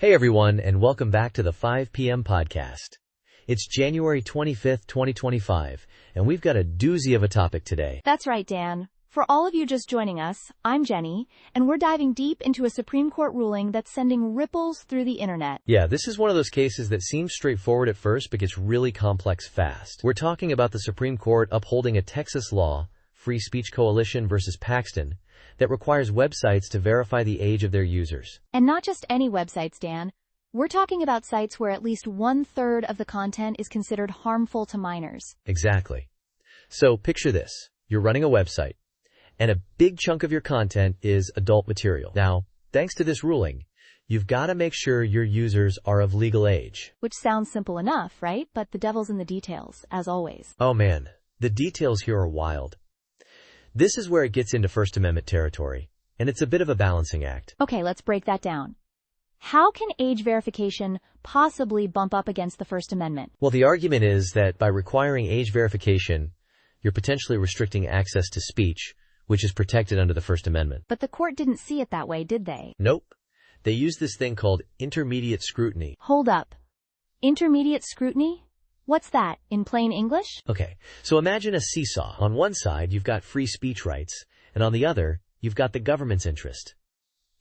Hey everyone, and welcome back to the 5 p.m. podcast. It's January 25th, 2025, and we've got a doozy of a topic today. That's right, Dan. For all of you just joining us, I'm Jenny, and we're diving deep into a Supreme Court ruling that's sending ripples through the internet. Yeah, this is one of those cases that seems straightforward at first but gets really complex fast. We're talking about the Supreme Court upholding a Texas law, Free Speech Coalition versus Paxton, that requires websites to verify the age of their users. And not just any websites, Dan. We're talking about sites where at least 1/3 of the content is considered harmful to minors. Exactly. So picture this. You're running a website, and a big chunk of your content is adult material. Now, thanks to this ruling, you've got to make sure your users are of legal age. Which sounds simple enough, right? But the devil's in the details, as always. Oh man, the details here are wild. This is where it gets into First Amendment territory, and it's a bit of a balancing act. Okay, let's break that down. How can age verification possibly bump up against the First Amendment? Well, the argument is that by requiring age verification, you're potentially restricting access to speech, which is protected under the First Amendment. But the court didn't see it that way, did they? Nope. They use this thing called intermediate scrutiny. Hold up. Intermediate scrutiny? What's that, in plain English? Okay, so imagine a seesaw. On one side, you've got free speech rights, and on the other, you've got the government's interest.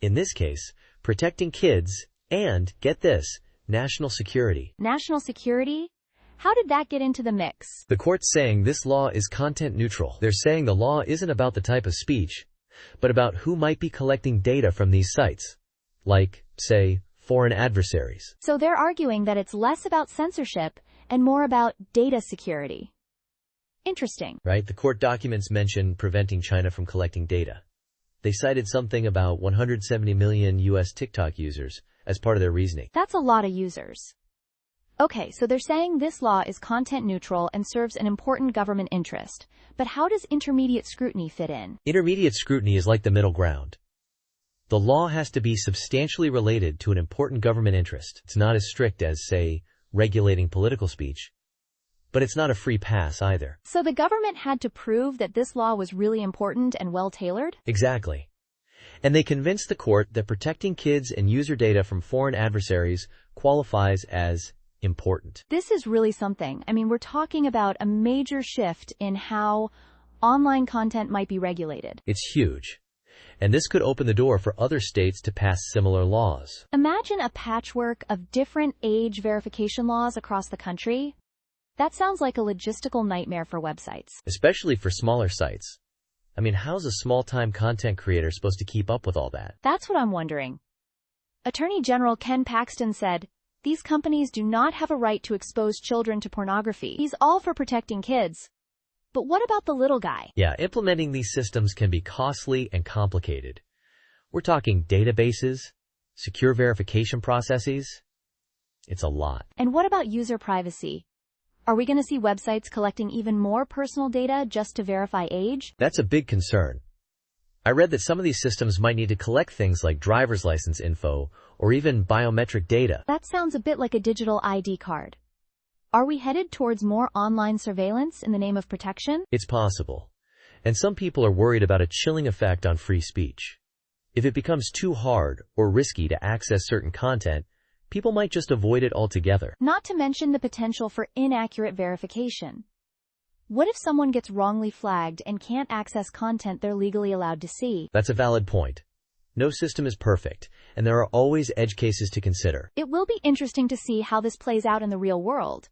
In this case, protecting kids and, get this, national security. National security? How did that get into the mix? The court's saying this law is content neutral. They're saying the law isn't about the type of speech, but about who might be collecting data from these sites. Like, say, foreign adversaries. So they're arguing that it's less about censorship and more about data security. Interesting. Right? The court documents mention preventing China from collecting data. They cited something about 170 million U.S. TikTok users as part of their reasoning. That's a lot of users. Okay, so they're saying this law is content neutral and serves an important government interest. But how does intermediate scrutiny fit in? Intermediate scrutiny is like the middle ground. The law has to be substantially related to an important government interest. It's not as strict as, say, regulating political speech, but it's not a free pass either. So the government had to prove that this law was really important and well-tailored? Exactly. And they convinced the court that protecting kids and user data from foreign adversaries qualifies as important. This is really something. I mean, we're talking about a major shift in how online content might be regulated. It's huge. And this could open the door for other states to pass similar laws. Imagine a patchwork of different age verification laws across the country. That sounds like a logistical nightmare for websites. Especially for smaller sites. I mean, how's a small-time content creator supposed to keep up with all that? That's what I'm wondering. Attorney General Ken Paxton said, "These companies do not have a right to expose children to pornography. He's all for protecting kids. But what about the little guy?" Yeah, implementing these systems can be costly and complicated. We're talking databases, secure verification processes. It's a lot. And what about user privacy? Are we going to see websites collecting even more personal data just to verify age? That's a big concern. I read that some of these systems might need to collect things like driver's license info or even biometric data. That sounds a bit like a digital ID card. Are we headed towards more online surveillance in the name of protection? It's possible. And some people are worried about a chilling effect on free speech. If it becomes too hard or risky to access certain content, people might just avoid it altogether. Not to mention the potential for inaccurate verification. What if someone gets wrongly flagged and can't access content they're legally allowed to see? That's a valid point. No system is perfect, and there are always edge cases to consider. It will be interesting to see how this plays out in the real world.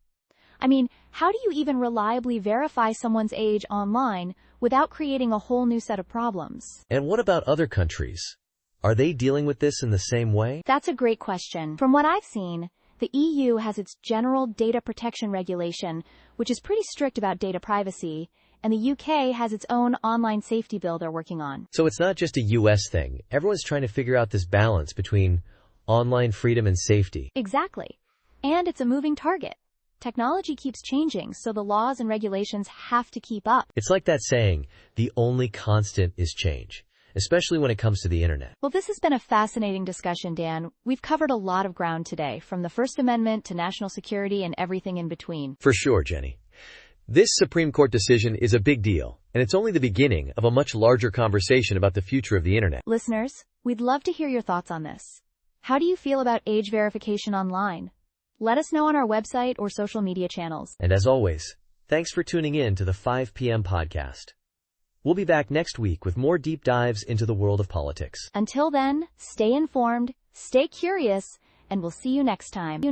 I mean, how do you even reliably verify someone's age online without creating a whole new set of problems? And what about other countries? Are they dealing with this in the same way? That's a great question. From what I've seen, the EU has its General Data Protection Regulation, which is pretty strict about data privacy, and the UK has its own online safety bill they're working on. So it's not just a US thing. Everyone's trying to figure out this balance between online freedom and safety. Exactly. And it's a moving target. Technology keeps changing, so the laws and regulations have to keep up. It's like that saying, the only constant is change, especially when it comes to the internet. Well, this has been a fascinating discussion, Dan. We've covered a lot of ground today, from the First Amendment to national security and everything in between. For sure, Jenny. This Supreme Court decision is a big deal, and it's only the beginning of a much larger conversation about the future of the internet. Listeners, we'd love to hear your thoughts on this. How do you feel about age verification online? Let us know on our website or social media channels. And as always, thanks for tuning in to the 5 p.m. podcast. We'll be back next week with more deep dives into the world of politics. Until then, stay informed, stay curious, and we'll see you next time.